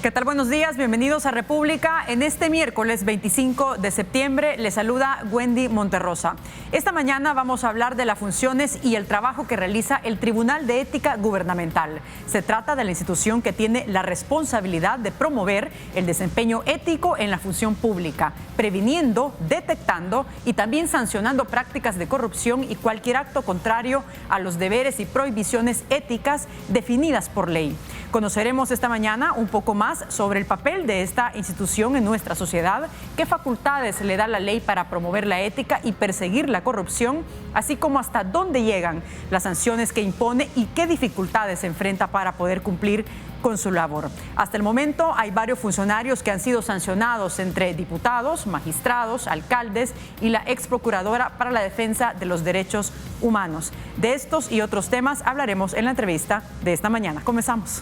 ¿Qué tal? Buenos días, bienvenidos a República. En este miércoles 25 de septiembre les saluda Wendy Monterrosa. Esta mañana vamos a hablar de las funciones y el trabajo que realiza el Tribunal de Ética Gubernamental. Se trata de la institución que tiene la responsabilidad de promover el desempeño ético en la función pública, previniendo, detectando y también sancionando prácticas de corrupción y cualquier acto contrario a los deberes y prohibiciones éticas definidas por ley. Conoceremos esta mañana un poco más sobre el papel de esta institución en nuestra sociedad, qué facultades le da la ley para promover la ética y perseguir la corrupción, así como hasta dónde llegan las sanciones que impone y qué dificultades se enfrenta para poder cumplir con su labor. Hasta el momento hay varios funcionarios que han sido sancionados, entre diputados, magistrados, alcaldes y la ex procuradora para la defensa de los derechos humanos. De estos y otros temas hablaremos en la entrevista de esta mañana. Comenzamos.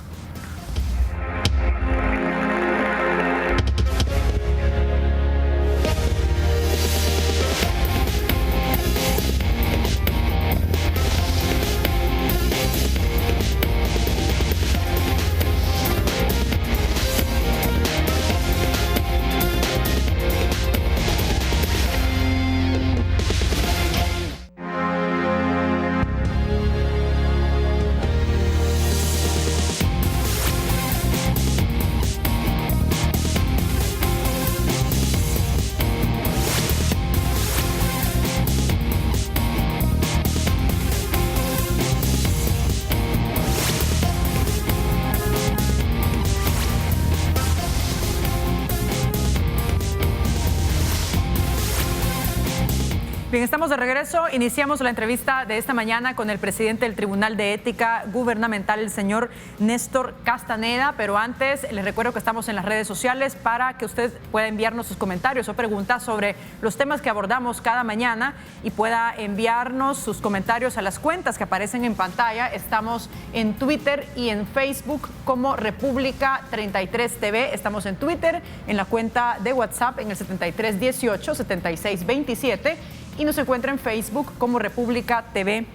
Bien, estamos de regreso. Iniciamos la entrevista de esta mañana con el presidente del Tribunal de Ética Gubernamental, el señor Néstor Castaneda. Pero antes, les recuerdo que estamos en las redes sociales para que usted pueda enviarnos sus comentarios o preguntas sobre los temas que abordamos cada mañana y pueda enviarnos sus comentarios a las cuentas que aparecen en pantalla. Estamos en Twitter y en Facebook como República 33 TV. Estamos en Twitter, en la cuenta de WhatsApp en el 7318-7627. Y nos encuentra en Facebook como República TV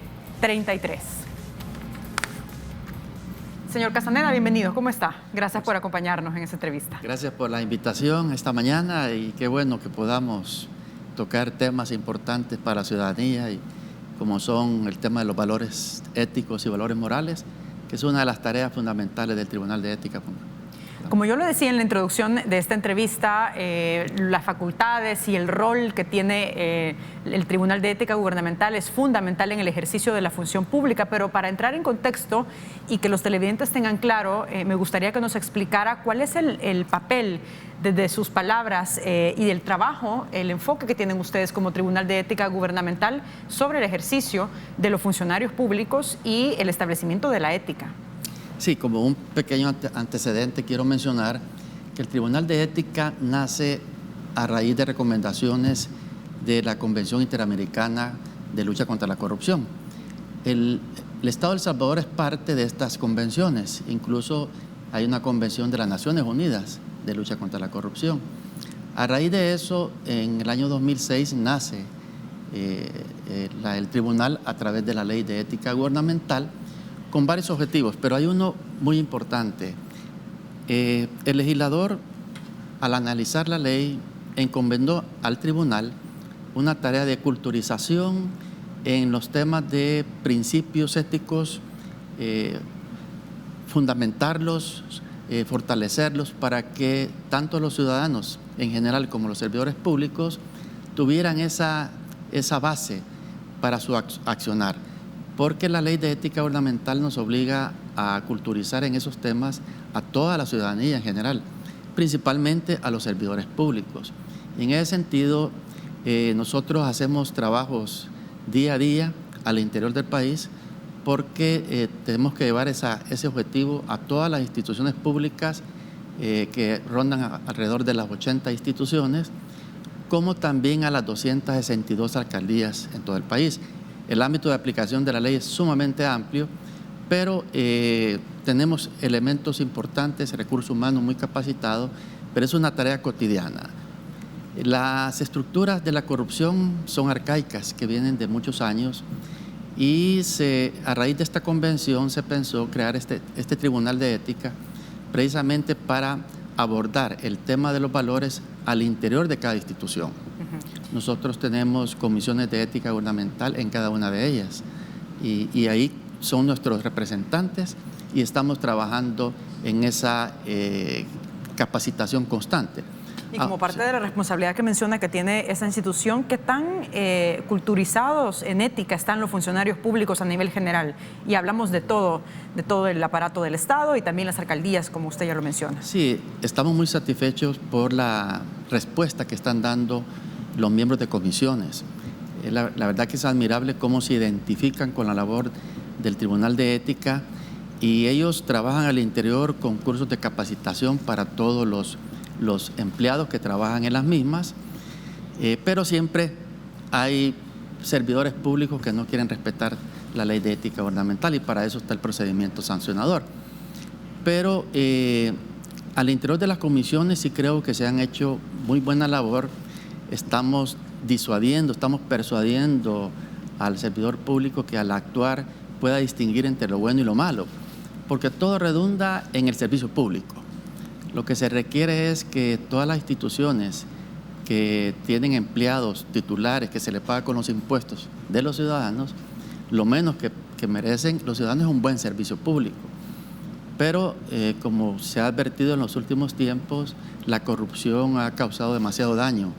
33. Señor Castaneda, bienvenido. ¿Cómo está? Gracias por acompañarnos en esta entrevista. Gracias por la invitación esta mañana y qué bueno que podamos tocar temas importantes para la ciudadanía, y como son el tema de los valores éticos y valores morales, que es una de las tareas fundamentales del Tribunal de Ética. Como yo lo decía en la introducción de esta entrevista, las facultades y el rol que tiene el Tribunal de Ética Gubernamental es fundamental en el ejercicio de la función pública, pero para entrar en contexto y que los televidentes tengan claro, me gustaría que nos explicara cuál es el papel desde sus palabras y del trabajo, el enfoque que tienen ustedes como Tribunal de Ética Gubernamental sobre el ejercicio de los funcionarios públicos y el establecimiento de la ética. Sí, como un pequeño antecedente quiero mencionar que el Tribunal de Ética nace a raíz de recomendaciones de la Convención Interamericana de Lucha contra la Corrupción. El Estado de El Salvador es parte de estas convenciones, incluso hay una convención de las Naciones Unidas de Lucha contra la Corrupción. A raíz de eso, en el año 2006 nace el Tribunal a través de la Ley de Ética Gubernamental, con varios objetivos, pero hay uno muy importante. El legislador, al analizar la ley, encomendó al tribunal una tarea de culturización en los temas de principios éticos, fundamentarlos, fortalecerlos para que tanto los ciudadanos en general como los servidores públicos tuvieran esa base para su accionar. Porque la Ley de Ética Gubernamental nos obliga a culturizar en esos temas a toda la ciudadanía en general, principalmente a los servidores públicos. Y en ese sentido, nosotros hacemos trabajos día a día al interior del país porque tenemos que llevar ese objetivo a todas las instituciones públicas que rondan alrededor de las 80 instituciones, como también a las 262 alcaldías en todo el país. El ámbito de aplicación de la ley es sumamente amplio, pero tenemos elementos importantes, recursos humanos muy capacitados, pero es una tarea cotidiana. Las estructuras de la corrupción son arcaicas, que vienen de muchos años, y a raíz de esta convención se pensó crear este tribunal de ética precisamente para abordar el tema de los valores al interior de cada institución. Nosotros tenemos comisiones de ética gubernamental en cada una de ellas y ahí son nuestros representantes y estamos trabajando en esa capacitación constante. Y como parte de la responsabilidad que menciona que tiene esa institución, ¿qué tan culturizados en ética están los funcionarios públicos a nivel general? Y hablamos de todo el aparato del Estado y también las alcaldías, como usted ya lo menciona. Sí, estamos muy satisfechos por la respuesta que están dando los miembros de comisiones. La verdad que es admirable cómo se identifican con la labor del Tribunal de Ética y ellos trabajan al interior con cursos de capacitación para todos los empleados que trabajan en las mismas, pero siempre hay servidores públicos que no quieren respetar la ley de ética gubernamental y para eso está el procedimiento sancionador. Pero al interior de las comisiones sí creo que se han hecho muy buena labor. Estamos disuadiendo, estamos persuadiendo al servidor público que al actuar pueda distinguir entre lo bueno y lo malo, porque todo redunda en el servicio público. Lo que se requiere es que todas las instituciones que tienen empleados titulares que se les paga con los impuestos de los ciudadanos, lo menos que merecen los ciudadanos es un buen servicio público. Pero como se ha advertido en los últimos tiempos, la corrupción ha causado demasiado daño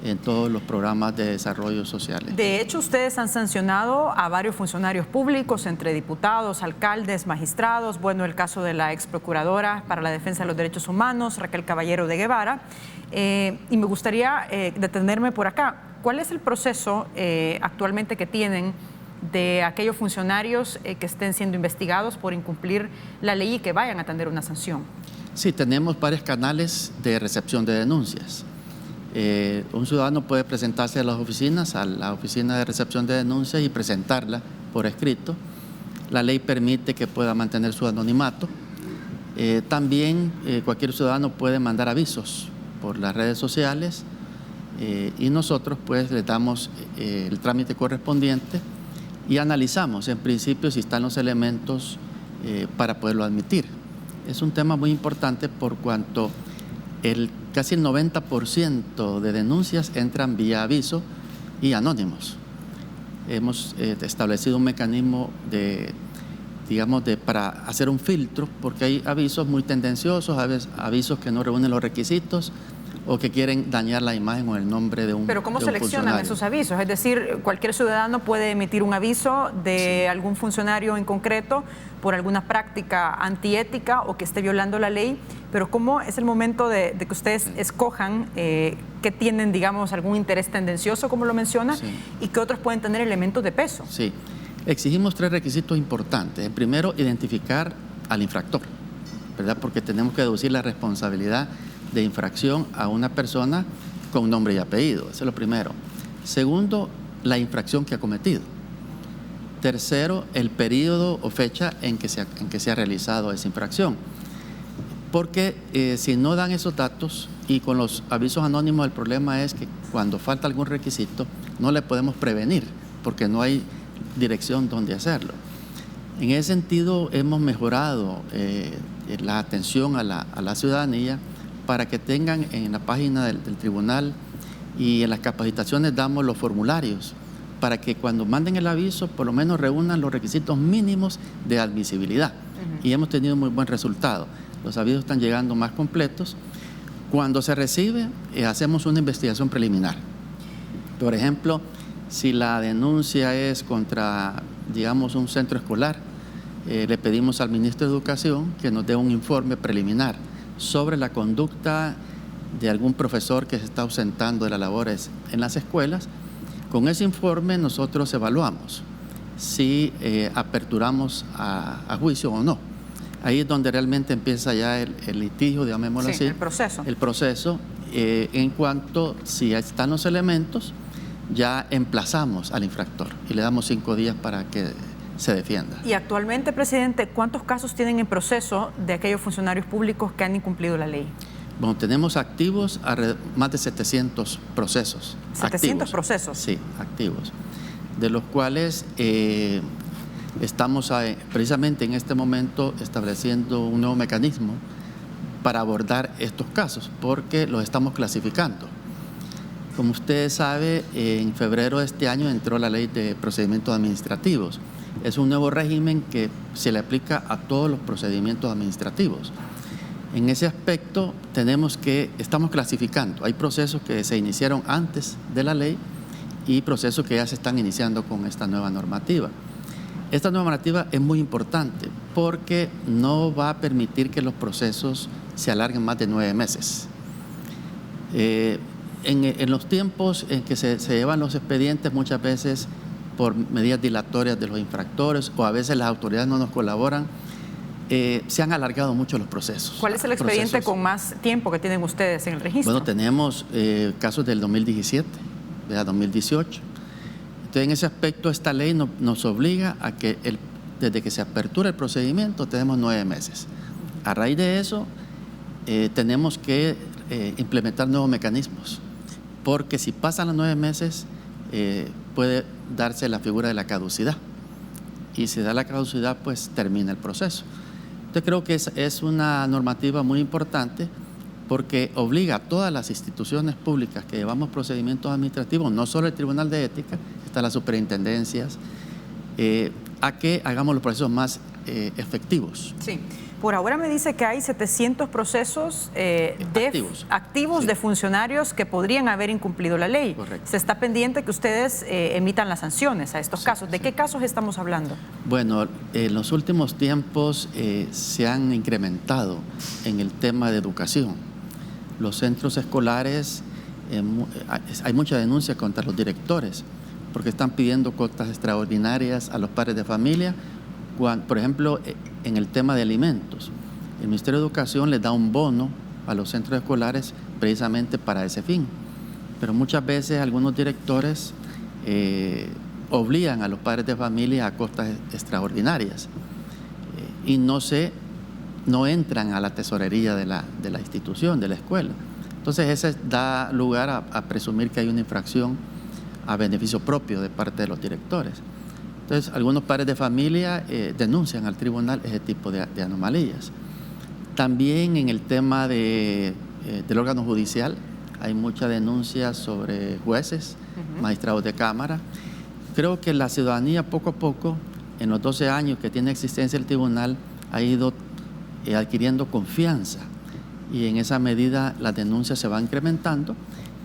en todos los programas de desarrollo sociales. De hecho, ustedes han sancionado a varios funcionarios públicos, entre diputados, alcaldes, magistrados. Bueno, el caso de la ex procuradora para la defensa de los derechos humanos, Raquel Caballero de Guevara. Y me gustaría detenerme por acá. ¿Cuál es el proceso actualmente que tienen de aquellos funcionarios que estén siendo investigados por incumplir la ley y que vayan a tener una sanción? Sí, tenemos varios canales de recepción de denuncias. Un ciudadano puede presentarse a las oficinas, a la oficina de recepción de denuncias y presentarla por escrito. La ley permite que pueda mantener su anonimato. También cualquier ciudadano puede mandar avisos por las redes sociales y nosotros pues le damos el trámite correspondiente y analizamos en principio si están los elementos para poderlo admitir. Es un tema muy importante por cuanto casi el 90% de denuncias entran vía aviso y anónimos. Hemos establecido un mecanismo para hacer un filtro, porque hay avisos muy tendenciosos, avisos que no reúnen los requisitos o que quieren dañar la imagen o el nombre de un Pero ¿cómo seleccionan esos avisos? Es decir, cualquier ciudadano puede emitir un aviso de algún funcionario en concreto por alguna práctica antiética o que esté violando la ley, pero ¿cómo es el momento de que ustedes escojan que tienen, digamos, algún interés tendencioso, como lo menciona, y que otros pueden tener elementos de peso? Sí, exigimos 3 requisitos importantes. El primero, identificar al infractor, ¿verdad? Porque tenemos que deducir la responsabilidad de infracción a una persona con nombre y apellido. Eso es lo primero. Segundo, la infracción que ha cometido. Tercero, el periodo o fecha en que se ha realizado esa infracción. Porque si no dan esos datos y con los avisos anónimos, el problema es que cuando falta algún requisito no le podemos prevenir porque no hay dirección donde hacerlo. En ese sentido hemos mejorado la atención a la ciudadanía para que tengan en la página del tribunal y en las capacitaciones damos los formularios para que cuando manden el aviso por lo menos reúnan los requisitos mínimos de admisibilidad. Y hemos tenido muy buen resultado. Los avisos están llegando más completos. Cuando se recibe, hacemos una investigación preliminar. Por ejemplo, si la denuncia es contra, digamos, un centro escolar, le pedimos al ministro de Educación que nos dé un informe preliminar sobre la conducta de algún profesor que se está ausentando de las labores en las escuelas. Con ese informe nosotros evaluamos si aperturamos a juicio o no. Ahí es donde realmente empieza ya el litigio, llamémoslo así. El proceso. El proceso. En cuanto si están los elementos, ya emplazamos al infractor y le damos 5 días para que se defienda. Y actualmente, presidente, ¿cuántos casos tienen en proceso de aquellos funcionarios públicos que han incumplido la ley? Bueno, tenemos activos más de 700 procesos. ¿700 activos. Procesos? Sí, activos. De los cuales estamos precisamente en este momento estableciendo un nuevo mecanismo para abordar estos casos, porque los estamos clasificando. Como usted sabe, en febrero de este año entró la Ley de Procedimientos Administrativos. Es un nuevo régimen que se le aplica a todos los procedimientos administrativos. En ese aspecto estamos clasificando. Hay procesos que se iniciaron antes de la ley y procesos que ya se están iniciando con esta nueva normativa. Esta nueva normativa es muy importante porque no va a permitir que los procesos se alarguen más de 9 meses. En los tiempos en que se llevan los expedientes, muchas veces por medidas dilatorias de los infractores o a veces las autoridades no nos colaboran, se han alargado mucho los procesos. ¿Cuál es el expediente con más tiempo que tienen ustedes en el registro? Bueno, tenemos casos del 2017, de 2018. Entonces, en ese aspecto, esta ley nos obliga a que desde que se apertura el procedimiento tenemos 9 meses. A raíz de eso, tenemos que implementar nuevos mecanismos, porque si pasan los 9 meses, puede darse la figura de la caducidad. Y si da la caducidad, pues termina el proceso. Entonces, creo que es una normativa muy importante porque obliga a todas las instituciones públicas que llevamos procedimientos administrativos, no solo el Tribunal de Ética, están las superintendencias, a que hagamos los procesos más efectivos. Sí. Por ahora me dice que hay 700 procesos activos sí, de funcionarios que podrían haber incumplido la ley. Correcto. Se está pendiente que ustedes emitan las sanciones a estos casos. ¿De qué casos estamos hablando? Bueno, en los últimos tiempos se han incrementado en el tema de educación. Los centros escolares, hay mucha denuncia contra los directores porque están pidiendo cuotas extraordinarias a los padres de familia. Por ejemplo, en el tema de alimentos, el Ministerio de Educación les da un bono a los centros escolares precisamente para ese fin. Pero muchas veces algunos directores obligan a los padres de familia a costas extraordinarias y no entran a la tesorería de la institución, de la escuela. Entonces, eso da lugar a presumir que hay una infracción a beneficio propio de parte de los directores. Entonces, algunos padres de familia denuncian al tribunal ese tipo de anomalías. También en el tema del órgano judicial hay mucha denuncia sobre jueces, magistrados de cámara. Creo que la ciudadanía poco a poco, en los 12 años que tiene existencia el tribunal, ha ido adquiriendo confianza y en esa medida las denuncias se van incrementando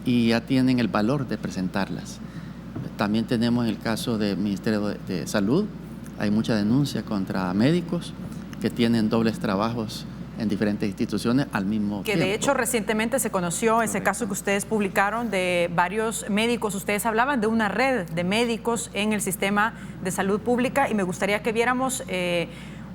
y ya tienen el valor de presentarlas. También tenemos el caso del Ministerio de Salud, hay mucha denuncia contra médicos que tienen dobles trabajos en diferentes instituciones al mismo tiempo. Que de hecho recientemente se conoció ese caso que ustedes publicaron de varios médicos. Ustedes hablaban de una red de médicos en el sistema de salud pública y me gustaría que viéramos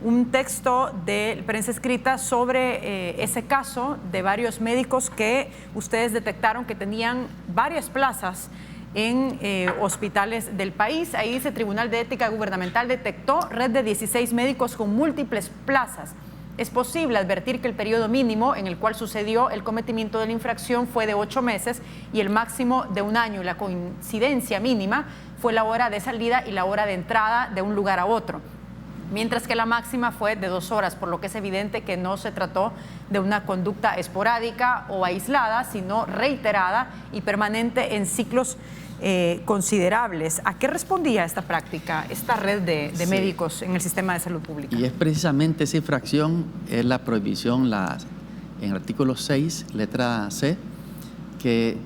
un texto de prensa escrita sobre ese caso de varios médicos que ustedes detectaron que tenían varias plazas en hospitales del país. Ahí dice: Tribunal de Ética Gubernamental detectó red de 16 médicos con múltiples plazas. Es posible advertir que el periodo mínimo en el cual sucedió el cometimiento de la infracción fue de 8 meses y el máximo de 1 año. La coincidencia mínima fue la hora de salida y la hora de entrada de un lugar a otro, mientras que la máxima fue de 2 horas, por lo que es evidente que no se trató de una conducta esporádica o aislada, sino reiterada y permanente en ciclos considerables. ¿A qué respondía esta práctica, esta red de médicos en el sistema de salud pública? Y es precisamente esa infracción, es la prohibición en el artículo 6, letra C, que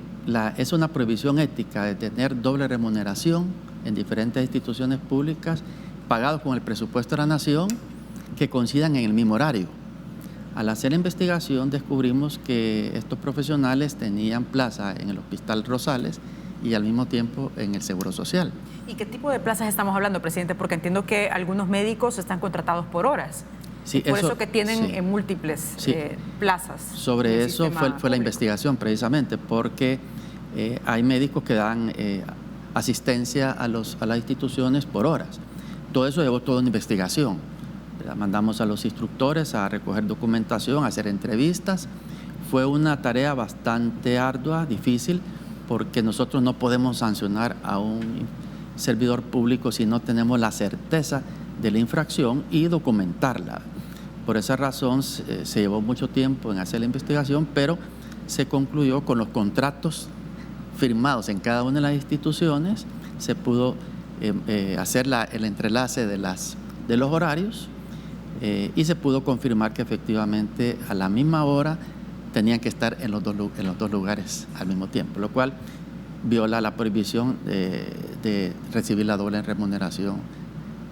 es una prohibición ética de tener doble remuneración en diferentes instituciones públicas pagados con el presupuesto de la nación que coincidan en el mismo horario. Al hacer la investigación descubrimos que estos profesionales tenían plaza en el Hospital Rosales y al mismo tiempo en el Seguro Social. ¿Y qué tipo de plazas estamos hablando, presidente? Porque entiendo que algunos médicos están contratados por horas. Sí, por eso que tienen múltiples plazas. Sobre eso fue la investigación precisamente, porque hay médicos que dan asistencia a las instituciones por horas. Todo eso llevó toda una investigación. Mandamos a los instructores a recoger documentación, a hacer entrevistas. Fue una tarea bastante ardua, difícil, porque nosotros no podemos sancionar a un servidor público si no tenemos la certeza de la infracción y documentarla. Por esa razón se llevó mucho tiempo en hacer la investigación, pero se concluyó con los contratos firmados en cada una de las instituciones, se pudo hacer el entrelace de los horarios y se pudo confirmar que efectivamente a la misma hora tenían que estar en los dos lugares al mismo tiempo, lo cual viola la prohibición de recibir la doble remuneración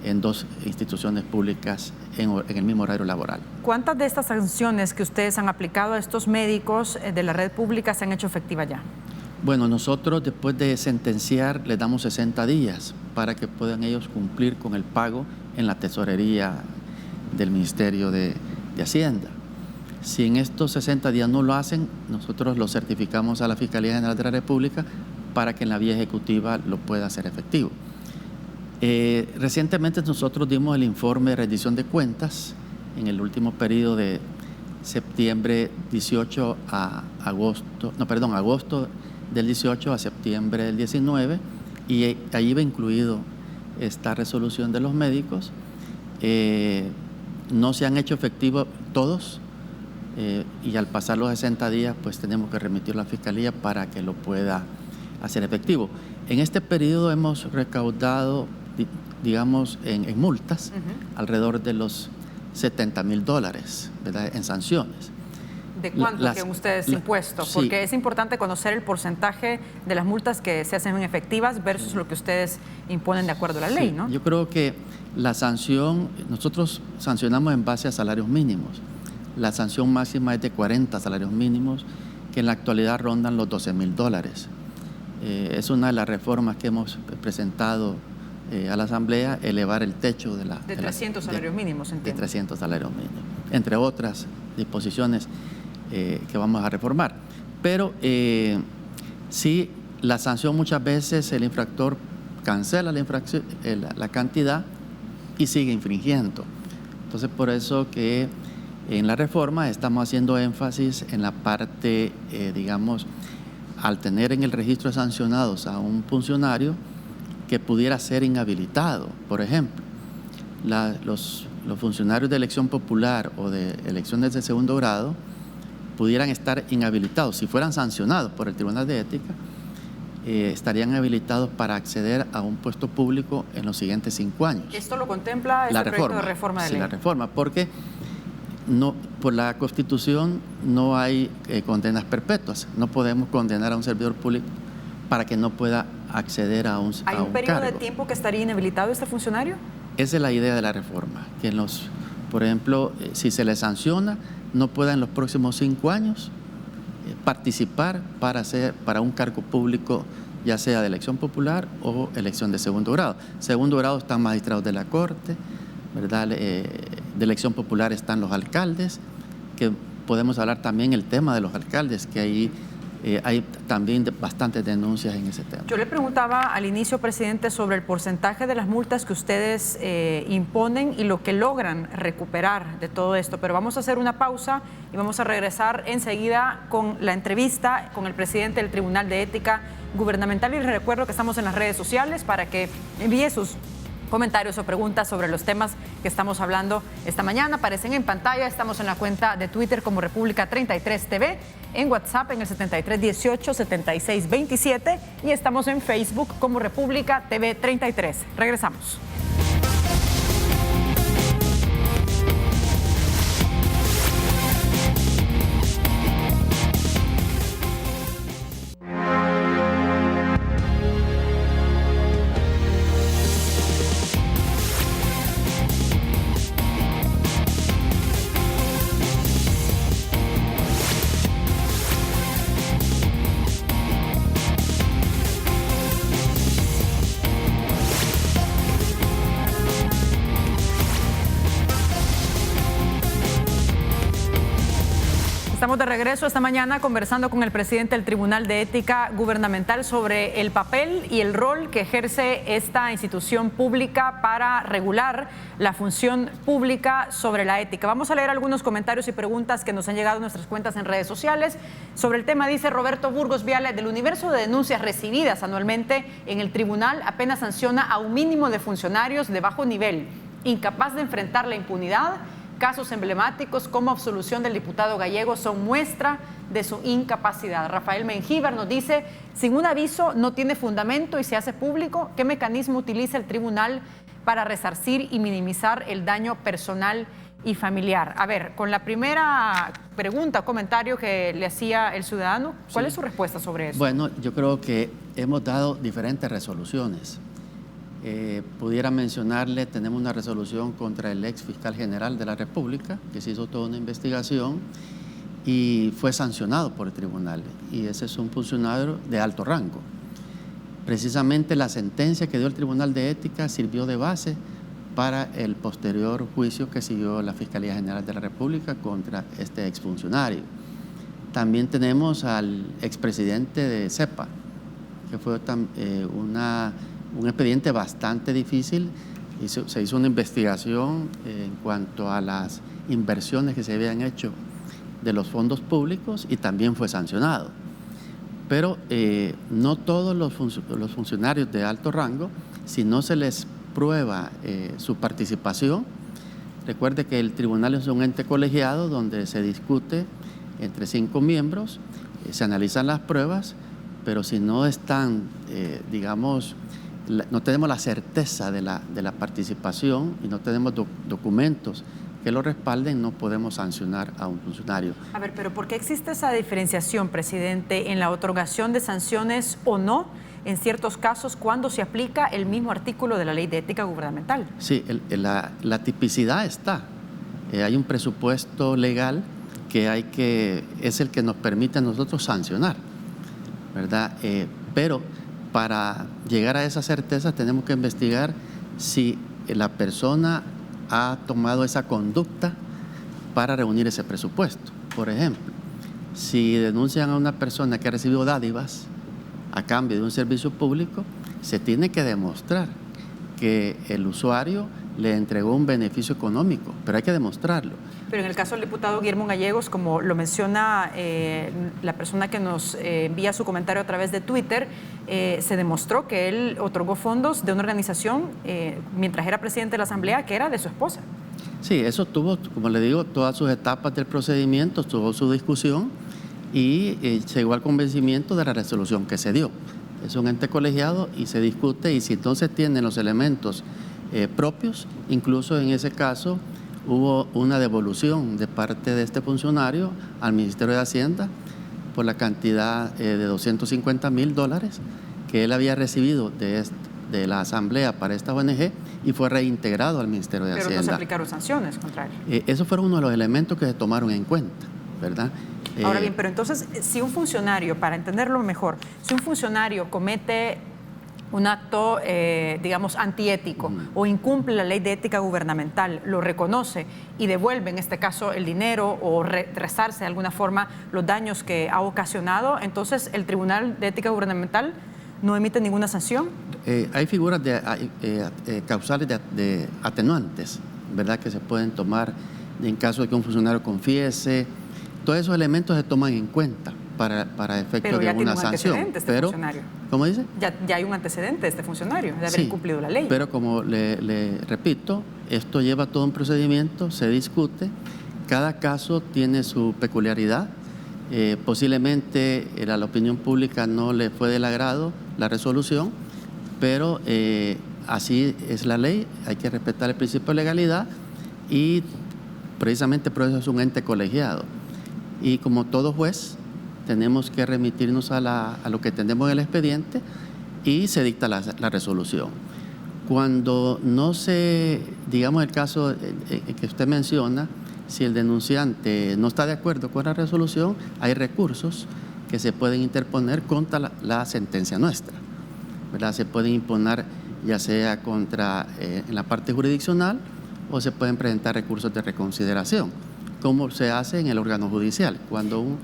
en dos instituciones públicas en el mismo horario laboral. ¿Cuántas de estas sanciones que ustedes han aplicado a estos médicos de la red pública se han hecho efectivas ya? Bueno, nosotros después de sentenciar les damos 60 días para que puedan ellos cumplir con el pago en la tesorería del Ministerio de Hacienda. Si en estos 60 días no lo hacen, nosotros lo certificamos a la Fiscalía General de la República para que en la vía ejecutiva lo pueda hacer efectivo. Recientemente nosotros dimos el informe de rendición de cuentas en el último periodo de septiembre 18 a agosto del 18 a septiembre del 19, y ahí va incluido esta resolución de los médicos. No se han hecho efectivos todos, y al pasar los 60 días pues tenemos que remitirlo a la Fiscalía para que lo pueda hacer efectivo. En este periodo hemos recaudado, digamos, en multas, alrededor de los $70,000, ¿verdad?, en sanciones. ¿De cuánto tienen ustedes impuestos? Sí. Porque es importante conocer el porcentaje de las multas que se hacen efectivas versus lo que ustedes imponen de acuerdo a la ley, ¿no? Yo creo que la sanción, nosotros sancionamos en base a salarios mínimos. La sanción máxima es de 40 salarios mínimos, que en la actualidad rondan los $12,000. Es una de las reformas que hemos presentado a la Asamblea, elevar el techo de 300 salarios mínimos, entiendo. De 300 salarios mínimos, entre otras disposiciones que vamos a reformar. Pero sí, la sanción muchas veces el infractor cancela la cantidad y sigue infringiendo. Entonces, por eso que en la reforma estamos haciendo énfasis en la parte, digamos, al tener en el registro de sancionados a un funcionario que pudiera ser inhabilitado. Por ejemplo, los funcionarios de elección popular o de elecciones de segundo grado pudieran estar inhabilitados. Si fueran sancionados por el Tribunal de Ética, estarían habilitados para acceder a un puesto público en los siguientes 5 años. ¿Esto lo contempla este proyecto de reforma de ley? Sí, la reforma, porque por la Constitución no hay condenas perpetuas. No podemos condenar a un servidor público para que no pueda acceder a un cargo. ¿Hay un periodo de tiempo que estaría inhabilitado este funcionario? Esa es la idea de la reforma, que por ejemplo, si se le sanciona, no pueda en los próximos 5 años participar para un cargo público, ya sea de elección popular o elección de segundo grado. Segundo grado están magistrados de la Corte, ¿verdad? De elección popular están los alcaldes, que podemos hablar también el tema de los alcaldes, que ahí hay también bastantes denuncias en ese tema. Yo le preguntaba al inicio, presidente, sobre el porcentaje de las multas que ustedes imponen y lo que logran recuperar de todo esto, pero vamos a hacer una pausa y vamos a regresar enseguida con la entrevista con el presidente del Tribunal de Ética Gubernamental, y les recuerdo que estamos en las redes sociales para que envíe sus comentarios o preguntas sobre los temas que estamos hablando esta mañana. Aparecen en pantalla, estamos en la cuenta de Twitter como República 33 TV, en WhatsApp en el 7318-7627 y estamos en Facebook como República TV 33. Regresamos. Estamos de regreso esta mañana conversando con el presidente del Tribunal de Ética Gubernamental sobre el papel y el rol que ejerce esta institución pública para regular la función pública sobre la ética. Vamos a leer algunos comentarios y preguntas que nos han llegado a nuestras cuentas en redes sociales. Sobre el tema dice Roberto Burgos Viale: del universo de denuncias recibidas anualmente en el tribunal, apenas sanciona a un mínimo de funcionarios de bajo nivel, incapaz de enfrentar la impunidad. casos emblemáticos como absolución del diputado Gallego son muestra de su incapacidad. Rafael Mengíbar nos dice, sin un aviso no tiene fundamento y se hace público, ¿qué mecanismo utiliza el tribunal para resarcir y minimizar el daño personal y familiar? A ver, con la primera pregunta o comentario que le hacía el ciudadano, ¿cuál es su respuesta sobre eso? Bueno, yo creo que hemos dado diferentes resoluciones. Pudiera mencionarle, tenemos una resolución contra el ex fiscal general de la República, que se hizo toda una investigación y fue sancionado por el tribunal. Y ese es un funcionario de alto rango. Precisamente la sentencia que dio el Tribunal de Ética sirvió de base para el posterior juicio que siguió la Fiscalía General de la República contra este exfuncionario. También tenemos al expresidente de CEPA, que fue un expediente bastante difícil. Se hizo una investigación en cuanto a las inversiones que se habían hecho de los fondos públicos y también fue sancionado. Pero no todos los funcionarios de alto rango, si no se les prueba su participación, recuerde que el tribunal es un ente colegiado donde se discute entre 5 miembros, se analizan las pruebas, pero si no están, no tenemos la certeza de la participación y no tenemos documentos que lo respalden, no podemos sancionar a un funcionario. A ver, pero ¿por qué existe esa diferenciación, presidente, en la otorgación de sanciones o no, en ciertos casos, cuando se aplica el mismo artículo de la Ley de Ética Gubernamental? Sí, la tipicidad está. Hay un presupuesto legal que es el que nos permite a nosotros sancionar, ¿verdad? Pero para llegar a esa certeza tenemos que investigar si la persona ha tomado esa conducta para reunir ese presupuesto. Por ejemplo, si denuncian a una persona que ha recibido dádivas a cambio de un servicio público, se tiene que demostrar que el usuario le entregó un beneficio económico, pero hay que demostrarlo. Pero en el caso del diputado Guillermo Gallegos, como lo menciona la persona que nos envía su comentario a través de Twitter, se demostró que él otorgó fondos de una organización mientras era presidente de la Asamblea, que era de su esposa. Sí, eso tuvo, como le digo, todas sus etapas del procedimiento, tuvo su discusión y llegó al convencimiento de la resolución que se dio. Es un ente colegiado y se discute, y si entonces tienen los elementos propios, incluso en ese caso hubo una devolución de parte de este funcionario al Ministerio de Hacienda por la cantidad de $250,000 que él había recibido de la Asamblea para esta ONG y fue reintegrado al Ministerio de Hacienda. Pero no se aplicaron sanciones contra él. Esos fueron uno de los elementos que se tomaron en cuenta, ¿verdad? Ahora bien, pero entonces, si un funcionario, para entenderlo mejor, si un funcionario comete un acto, antiético o incumple la Ley de Ética Gubernamental, lo reconoce y devuelve, en este caso, el dinero o resarce de alguna forma los daños que ha ocasionado, entonces el Tribunal de Ética Gubernamental no emite ninguna sanción. Hay figuras causales de atenuantes, ¿verdad?, que se pueden tomar en caso de que un funcionario confiese. Todos esos elementos se toman en cuenta para efecto de una sanción. Pero ¿cómo dice? Ya hay un antecedente de este funcionario, de haber incumplido la ley. Pero como le repito, esto lleva todo un procedimiento, se discute, cada caso tiene su peculiaridad. Posiblemente a la opinión pública no le fue del agrado la resolución, pero así es la ley, hay que respetar el principio de legalidad y precisamente por eso es un ente colegiado. Y como todo juez, tenemos que remitirnos a lo que tenemos en el expediente y se dicta la resolución. Cuando no se, digamos el caso que usted menciona, si el denunciante no está de acuerdo con la resolución, hay recursos que se pueden interponer contra la sentencia nuestra, ¿verdad? Se pueden imponer ya sea contra en la parte jurisdiccional o se pueden presentar recursos de reconsideración, como se hace en el órgano judicial. Cuando un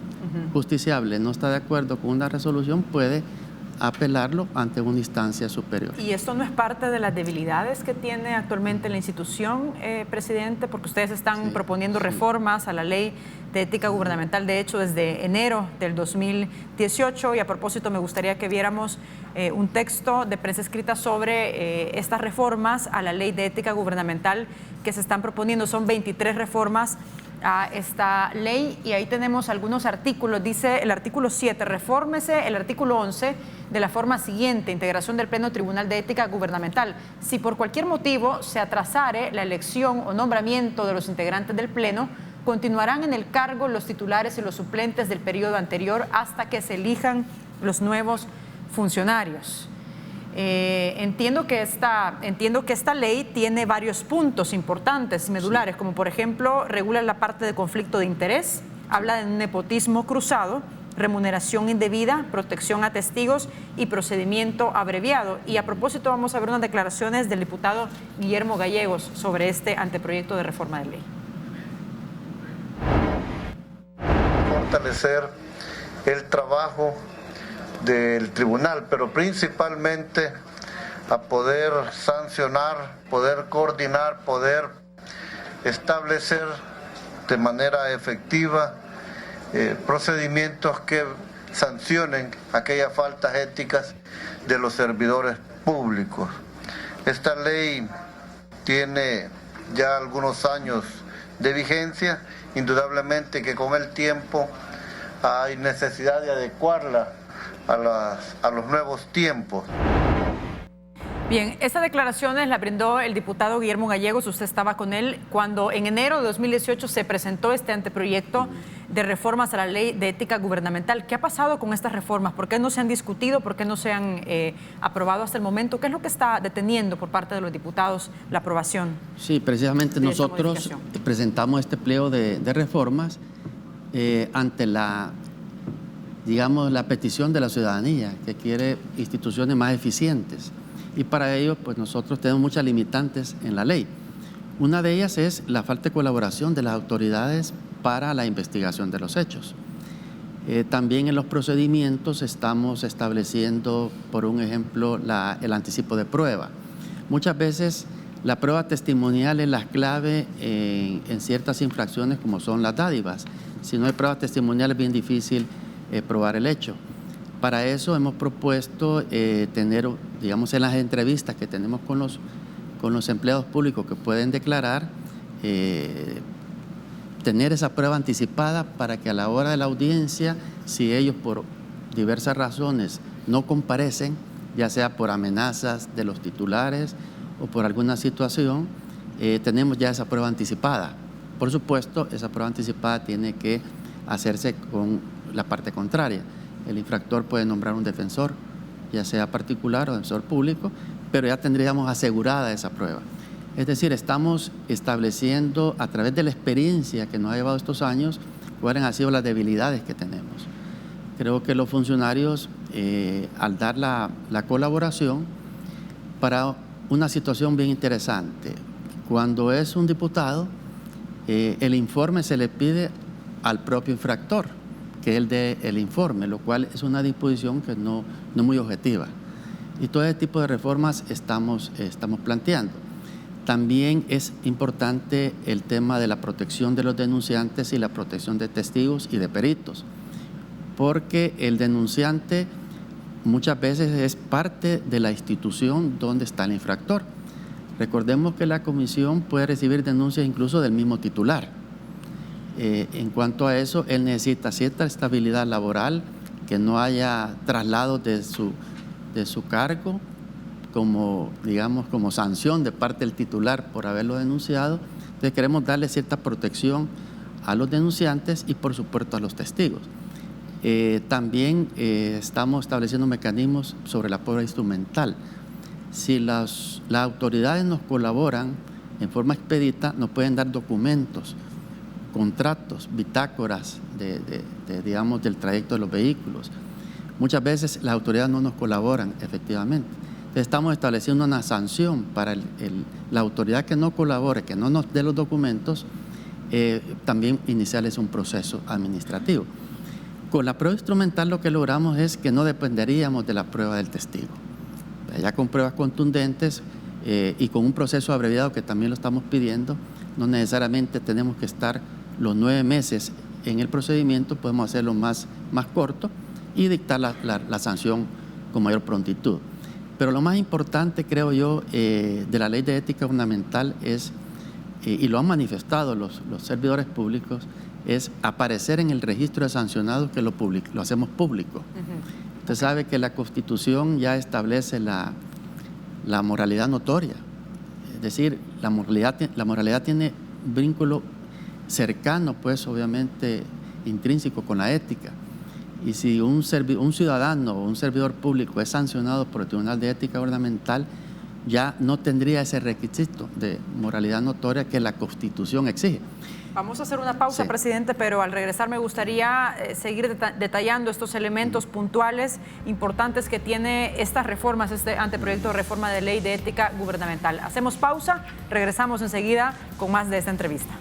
justiciable no está de acuerdo con una resolución, puede apelarlo ante una instancia superior. ¿Y esto no es parte de las debilidades que tiene actualmente la institución, presidente? Porque ustedes están proponiendo reformas a la ley de ética gubernamental, de hecho, desde enero del 2018. Y a propósito, me gustaría que viéramos un texto de prensa escrita sobre estas reformas a la ley de ética gubernamental que se están proponiendo. Son 23 reformas a esta ley y ahí tenemos algunos artículos. Dice el artículo 7, refórmese el artículo 11 de la forma siguiente: integración del Pleno Tribunal de Ética Gubernamental. Si por cualquier motivo se atrasare la elección o nombramiento de los integrantes del Pleno, continuarán en el cargo los titulares y los suplentes del periodo anterior hasta que se elijan los nuevos funcionarios. Entiendo que esta ley tiene varios puntos importantes, medulares, como por ejemplo regula la parte de conflicto de interés, habla de nepotismo cruzado, remuneración indebida, protección a testigos y procedimiento abreviado. Y a propósito, vamos a ver unas declaraciones del diputado Guillermo Gallegos sobre este anteproyecto de reforma de ley. Fortalecer el trabajo del tribunal, pero principalmente a poder sancionar, poder coordinar, poder establecer de manera efectiva procedimientos que sancionen aquellas faltas éticas de los servidores públicos. Esta ley tiene ya algunos años de vigencia, indudablemente que con el tiempo hay necesidad de adecuarla a los nuevos tiempos. Bien, estas declaraciones la brindó el diputado Guillermo Gallegos. Usted estaba con él cuando en enero de 2018 se presentó este anteproyecto de reformas a la ley de ética gubernamental. ¿Qué ha pasado con estas reformas? ¿Por qué no se han discutido? ¿Por qué no se han aprobado hasta el momento? ¿Qué es lo que está deteniendo por parte de los diputados la aprobación? Sí, precisamente nosotros presentamos este pliego de reformas ante la petición de la ciudadanía, que quiere instituciones más eficientes. Y para ello, pues nosotros tenemos muchas limitantes en la ley. Una de ellas es la falta de colaboración de las autoridades para la investigación de los hechos. También en los procedimientos estamos estableciendo, por un ejemplo, el anticipo de prueba. Muchas veces la prueba testimonial es la clave en ciertas infracciones como son las dádivas. Si no hay prueba testimonial es bien difícil probar el hecho. Para eso hemos propuesto tener, digamos, en las entrevistas que tenemos con los empleados públicos que pueden declarar, tener esa prueba anticipada para que a la hora de la audiencia, si ellos por diversas razones no comparecen, ya sea por amenazas de los titulares o por alguna situación, tenemos ya esa prueba anticipada. Por supuesto, esa prueba anticipada tiene que hacerse con la parte contraria. El infractor puede nombrar un defensor, ya sea particular o defensor público, pero ya tendríamos asegurada esa prueba. Es decir, estamos estableciendo a través de la experiencia que nos ha llevado estos años cuáles han sido las debilidades que tenemos. Creo que los funcionarios, al dar la colaboración, para una situación bien interesante, cuando es un diputado, el informe se le pide al propio infractor, que él dé el informe, lo cual es una disposición que no es muy objetiva. Y todo ese tipo de reformas estamos planteando. También es importante el tema de la protección de los denunciantes y la protección de testigos y de peritos, porque el denunciante muchas veces es parte de la institución donde está el infractor. Recordemos que la comisión puede recibir denuncias incluso del mismo titular. En cuanto a eso, él necesita cierta estabilidad laboral, que no haya traslados de su cargo como sanción de parte del titular por haberlo denunciado. Entonces queremos darle cierta protección a los denunciantes y por supuesto a los testigos. También estamos estableciendo mecanismos sobre la prueba instrumental. Si las autoridades nos colaboran en forma expedita, nos pueden dar documentos, contratos, bitácoras del trayecto de los vehículos. Muchas veces las autoridades no nos colaboran efectivamente. Entonces estamos estableciendo una sanción para la autoridad que no colabore, que no nos dé los documentos, también iniciarles un proceso administrativo. Con la prueba instrumental lo que logramos es que no dependeríamos de la prueba del testigo. Ya con pruebas contundentes y con un proceso abreviado que también lo estamos pidiendo, no necesariamente tenemos que estar los 9 meses en el procedimiento, podemos hacerlo más corto y dictar la sanción con mayor prontitud. Pero lo más importante, creo yo, de la ley de ética gubernamental es, y lo han manifestado los servidores públicos, es aparecer en el registro de sancionados, que lo hacemos público. Usted sabe que la Constitución ya establece la moralidad notoria. Es decir, la moralidad tiene un vínculo cercano, pues obviamente intrínseco con la ética. Y si un ciudadano o un servidor público es sancionado por el Tribunal de Ética Gubernamental, ya no tendría ese requisito de moralidad notoria que la Constitución exige. Vamos a hacer una pausa, sí, presidente, pero al regresar me gustaría seguir detallando estos elementos puntuales importantes que tiene estas reformas, este anteproyecto de reforma de ley de ética gubernamental. Hacemos pausa, regresamos enseguida con más de esta entrevista.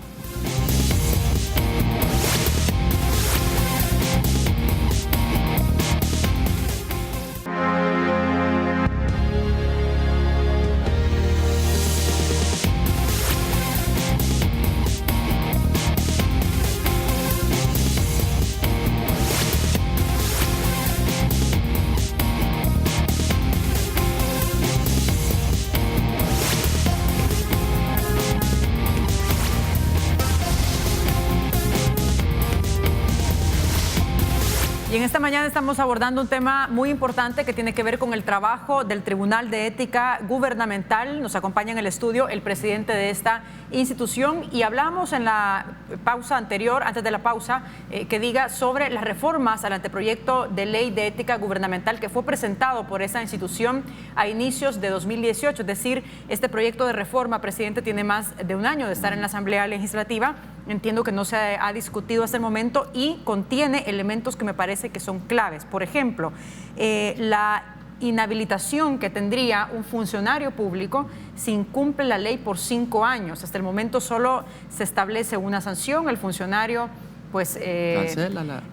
Y en esta mañana estamos abordando un tema muy importante que tiene que ver con el trabajo del Tribunal de Ética Gubernamental. Nos acompaña en el estudio el presidente de esta institución y hablamos en la pausa anterior, antes de la pausa, que diga sobre las reformas al anteproyecto de ley de ética gubernamental que fue presentado por esa institución a inicios de 2018. Es decir, este proyecto de reforma, presidente, tiene más de un año de estar en la Asamblea Legislativa. Entiendo que no se ha discutido hasta el momento y contiene elementos que me parece que son claves. Por ejemplo, la inhabilitación que tendría un funcionario público si incumple la ley por 5 años. Hasta el momento solo se establece una sanción, el funcionario pues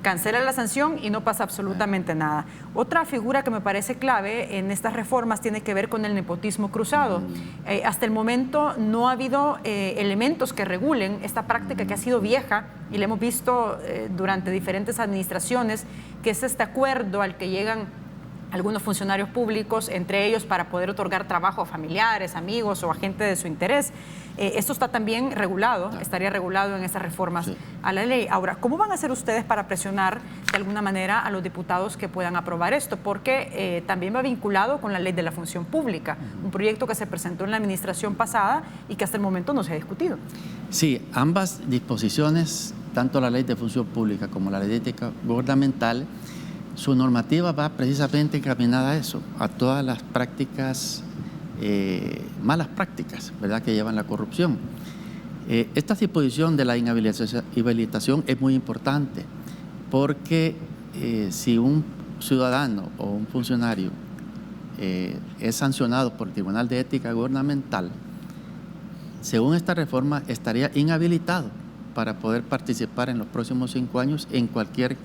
cancela la sanción y no pasa absolutamente nada. Otra figura que me parece clave en estas reformas tiene que ver con el nepotismo cruzado. Hasta el momento no ha habido elementos que regulen esta práctica que ha sido vieja y la hemos visto durante diferentes administraciones, que es este acuerdo al que llegan algunos funcionarios públicos, entre ellos para poder otorgar trabajo a familiares, amigos o a gente de su interés. Esto está también regulado, estaría regulado en esas reformas a la ley. Ahora, ¿cómo van a hacer ustedes para presionar de alguna manera a los diputados que puedan aprobar esto? Porque también va vinculado con la ley de la función pública, un proyecto que se presentó en la administración pasada y que hasta el momento no se ha discutido. Sí, ambas disposiciones, tanto la ley de función pública como la ley de ética gubernamental, su normativa va precisamente encaminada a eso, a todas las prácticas, malas prácticas, ¿verdad?, que llevan la corrupción. Esta disposición de la inhabilitación es muy importante porque si un ciudadano o un funcionario es sancionado por el Tribunal de Ética Gubernamental, según esta reforma estaría inhabilitado para poder participar en los próximos 5 años en cualquier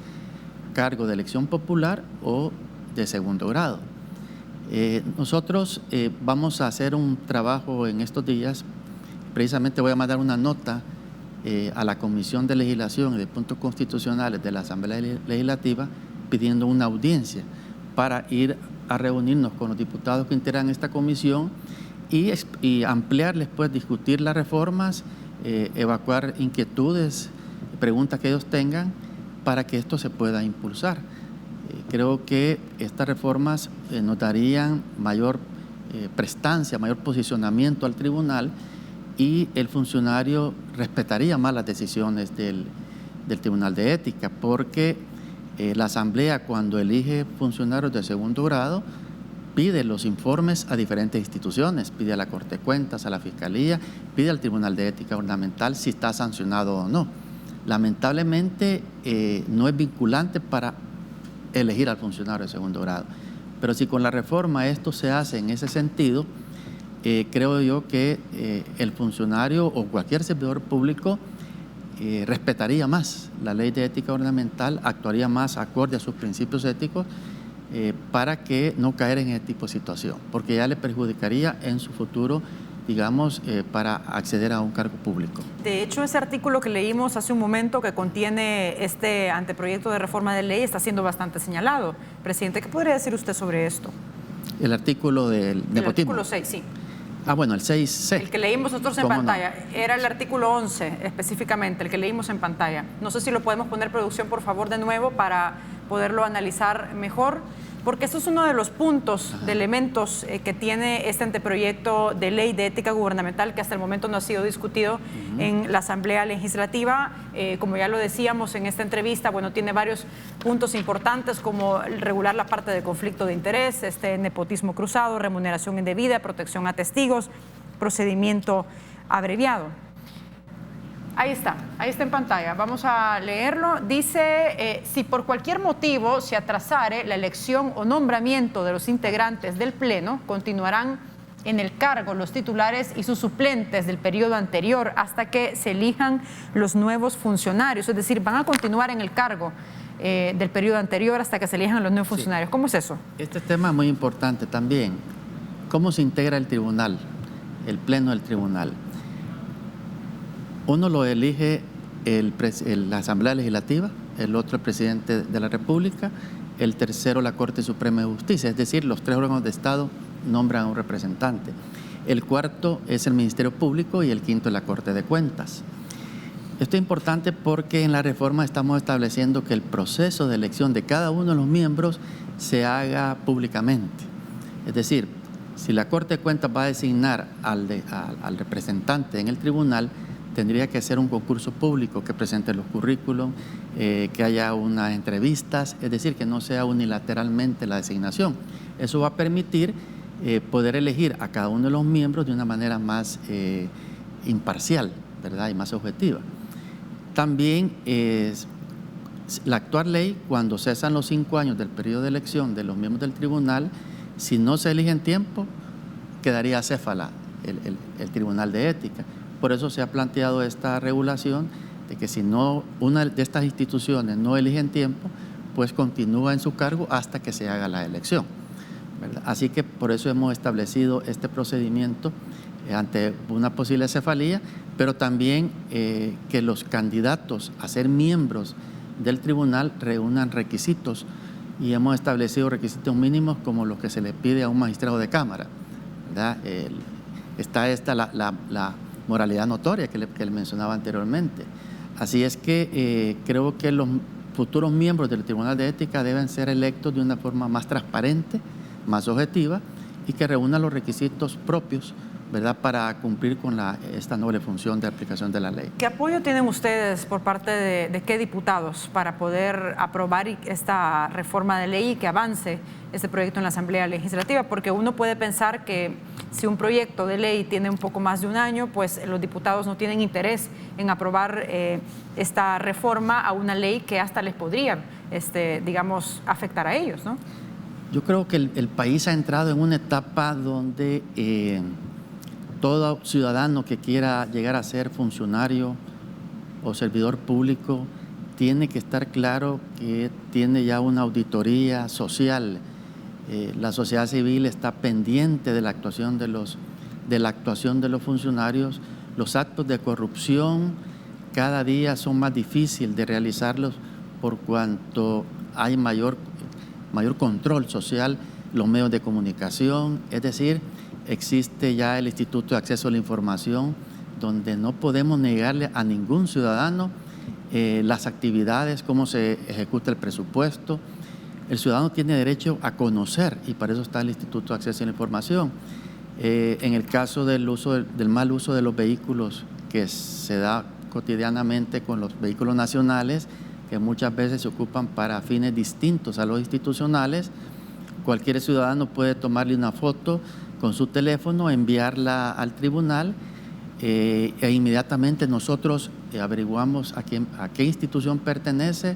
cargo de elección popular o de segundo grado. Nosotros vamos a hacer un trabajo en estos días. Precisamente voy a mandar una nota a la Comisión de Legislación y de Puntos Constitucionales de la Asamblea Legislativa pidiendo una audiencia para ir a reunirnos con los diputados que integran esta comisión y ampliarles, pues, discutir las reformas, evacuar inquietudes, preguntas que ellos tengan, para que esto se pueda impulsar. Creo que estas reformas nos darían mayor prestancia, mayor posicionamiento al tribunal y el funcionario respetaría más las decisiones del Tribunal de Ética, porque la Asamblea, cuando elige funcionarios de segundo grado, pide los informes a diferentes instituciones, pide a la Corte de Cuentas, a la Fiscalía, pide al Tribunal de Ética Gubernamental si está sancionado o no. Lamentablemente no es vinculante para elegir al funcionario de segundo grado, pero si con la reforma esto se hace en ese sentido, creo yo que el funcionario o cualquier servidor público respetaría más la ley de ética gubernamental, actuaría más acorde a sus principios éticos para que no caer en ese tipo de situación, porque ya le perjudicaría en su futuro, digamos, para acceder a un cargo público. De hecho, ese artículo que leímos hace un momento que contiene este anteproyecto de reforma de ley está siendo bastante señalado. Presidente, ¿qué podría decir usted sobre esto? El artículo del nepotismo. El artículo 6, sí. Ah, bueno, el 6C. El que leímos nosotros en pantalla. No? Era el artículo 11 específicamente, el que leímos en pantalla. No sé si lo podemos poner, producción, por favor, de nuevo para poderlo analizar mejor, porque esto es uno de los puntos, de elementos que tiene este anteproyecto de ley de ética gubernamental que hasta el momento no ha sido discutido en la Asamblea Legislativa. Como ya lo decíamos en esta entrevista, bueno, tiene varios puntos importantes como regular la parte de conflicto de interés, nepotismo cruzado, remuneración indebida, protección a testigos, procedimiento abreviado. Ahí está en pantalla, vamos a leerlo. Dice, si por cualquier motivo se atrasare la elección o nombramiento de los integrantes del Pleno, continuarán en el cargo los titulares y sus suplentes del periodo anterior hasta que se elijan los nuevos funcionarios, es decir, van a continuar en el cargo del periodo anterior hasta que se elijan los nuevos funcionarios. ¿Cómo es eso? Este tema es muy importante también. ¿Cómo se integra el tribunal, el Pleno del tribunal? Uno lo elige la Asamblea Legislativa, el otro el Presidente de la República, el tercero la Corte Suprema de Justicia, es decir, los 3 órganos de Estado nombran a un representante. El cuarto es el Ministerio Público y el quinto es la Corte de Cuentas. Esto es importante porque en la reforma estamos estableciendo que el proceso de elección de cada uno de los miembros se haga públicamente. Es decir, si la Corte de Cuentas va a designar al representante en el tribunal, tendría que ser un concurso público que presente los currículums, que haya unas entrevistas, es decir, que no sea unilateralmente la designación. Eso va a permitir poder elegir a cada uno de los miembros de una manera más imparcial, ¿verdad? Y más objetiva. También la actual ley, cuando cesan los 5 años del periodo de elección de los miembros del tribunal, si no se elige en tiempo, quedaría acéfala el Tribunal de Ética. Por eso se ha planteado esta regulación de que si no una de estas instituciones no elige en tiempo, pues continúa en su cargo hasta que se haga la elección, ¿verdad? Así que por eso hemos establecido este procedimiento ante una posible cefalía, pero también que los candidatos a ser miembros del tribunal reúnan requisitos, y hemos establecido requisitos mínimos como los que se le pide a un magistrado de Cámara, ¿verdad? Está la moralidad notoria que le mencionaba anteriormente. Así es que creo que los futuros miembros del Tribunal de Ética deben ser electos de una forma más transparente, más objetiva y que reúnan los requisitos propios, ¿verdad?, para cumplir con esta noble función de aplicación de la ley. ¿Qué apoyo tienen ustedes por parte de qué diputados para poder aprobar esta reforma de ley y que avance este proyecto en la Asamblea Legislativa? Porque uno puede pensar que si un proyecto de ley tiene un poco más de un año, pues los diputados no tienen interés en aprobar esta reforma a una ley que hasta les podría, digamos, afectar a ellos, ¿no? Yo creo que el país ha entrado en una etapa donde todo ciudadano que quiera llegar a ser funcionario o servidor público tiene que estar claro que tiene ya una auditoría social. La sociedad civil está pendiente de la actuación de los funcionarios. Los actos de corrupción cada día son más difíciles de realizarlos por cuanto hay mayor control social, los medios de comunicación, es decir, existe ya el Instituto de Acceso a la Información, donde no podemos negarle a ningún ciudadano las actividades, cómo se ejecuta el presupuesto. El ciudadano tiene derecho a conocer y para eso está el Instituto de Acceso a la Información. En el caso del mal uso de los vehículos que se da cotidianamente con los vehículos nacionales, que muchas veces se ocupan para fines distintos a los institucionales, cualquier ciudadano puede tomarle una foto con su teléfono, enviarla al tribunal e inmediatamente nosotros averiguamos a qué institución pertenece,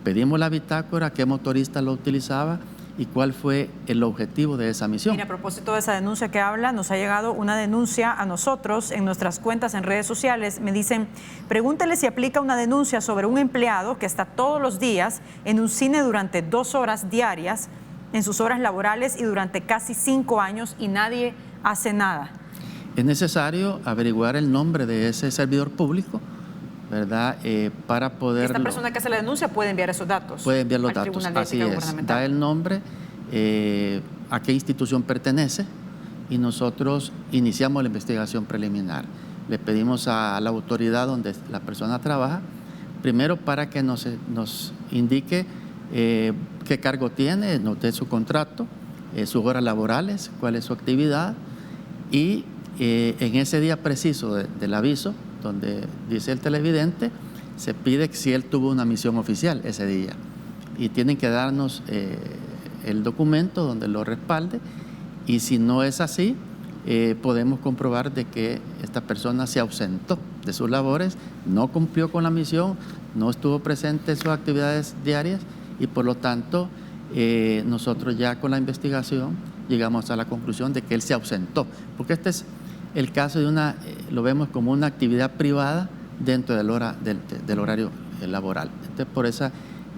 pedimos la bitácora, qué motorista lo utilizaba y cuál fue el objetivo de esa misión. Mira, a propósito de esa denuncia que habla, nos ha llegado una denuncia a nosotros en nuestras cuentas en redes sociales. Me dicen, pregúntele si aplica una denuncia sobre un empleado que está todos los días en un cine durante 2 horas diarias, en sus horas laborales y durante casi 5 años y nadie hace nada. Es necesario averiguar el nombre de ese servidor público, ¿verdad? Para poder... Esta persona que hace la denuncia puede enviar esos datos. Puede enviar los al datos, Tribunal de así Ética es. Gubernamental. Da el nombre, a qué institución pertenece y nosotros iniciamos la investigación preliminar. Le pedimos a la autoridad donde la persona trabaja, primero para que nos indique qué cargo tiene, nos dé su contrato, sus horas laborales, cuál es su actividad y en ese día preciso del aviso, donde dice el televidente, se pide si él tuvo una misión oficial ese día y tienen que darnos el documento donde lo respalde y si no es así, podemos comprobar de que esta persona se ausentó de sus labores, no cumplió con la misión, no estuvo presente en sus actividades diarias y por lo tanto nosotros ya con la investigación llegamos a la conclusión de que él se ausentó, porque este es el caso de lo vemos como una actividad privada dentro del horario laboral. Entonces, por esa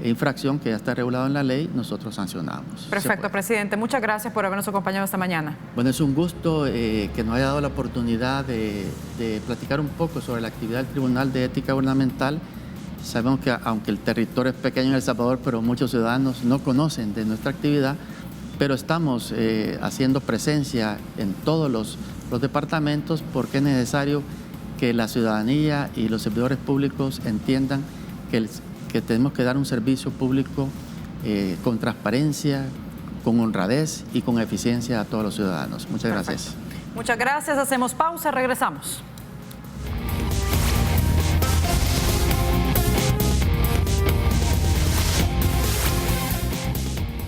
infracción que ya está regulada en la ley, nosotros sancionamos. Perfecto, presidente. Muchas gracias por habernos acompañado esta mañana. Bueno, es un gusto que nos haya dado la oportunidad de platicar un poco sobre la actividad del Tribunal de Ética Gubernamental. Sabemos que aunque el territorio es pequeño en El Salvador, pero muchos ciudadanos no conocen de nuestra actividad, pero estamos haciendo presencia en todos los departamentos porque es necesario que la ciudadanía y los servidores públicos entiendan que tenemos que dar un servicio público con transparencia, con honradez y con eficiencia a todos los ciudadanos. Muchas gracias. Muchas gracias. Hacemos pausa, regresamos.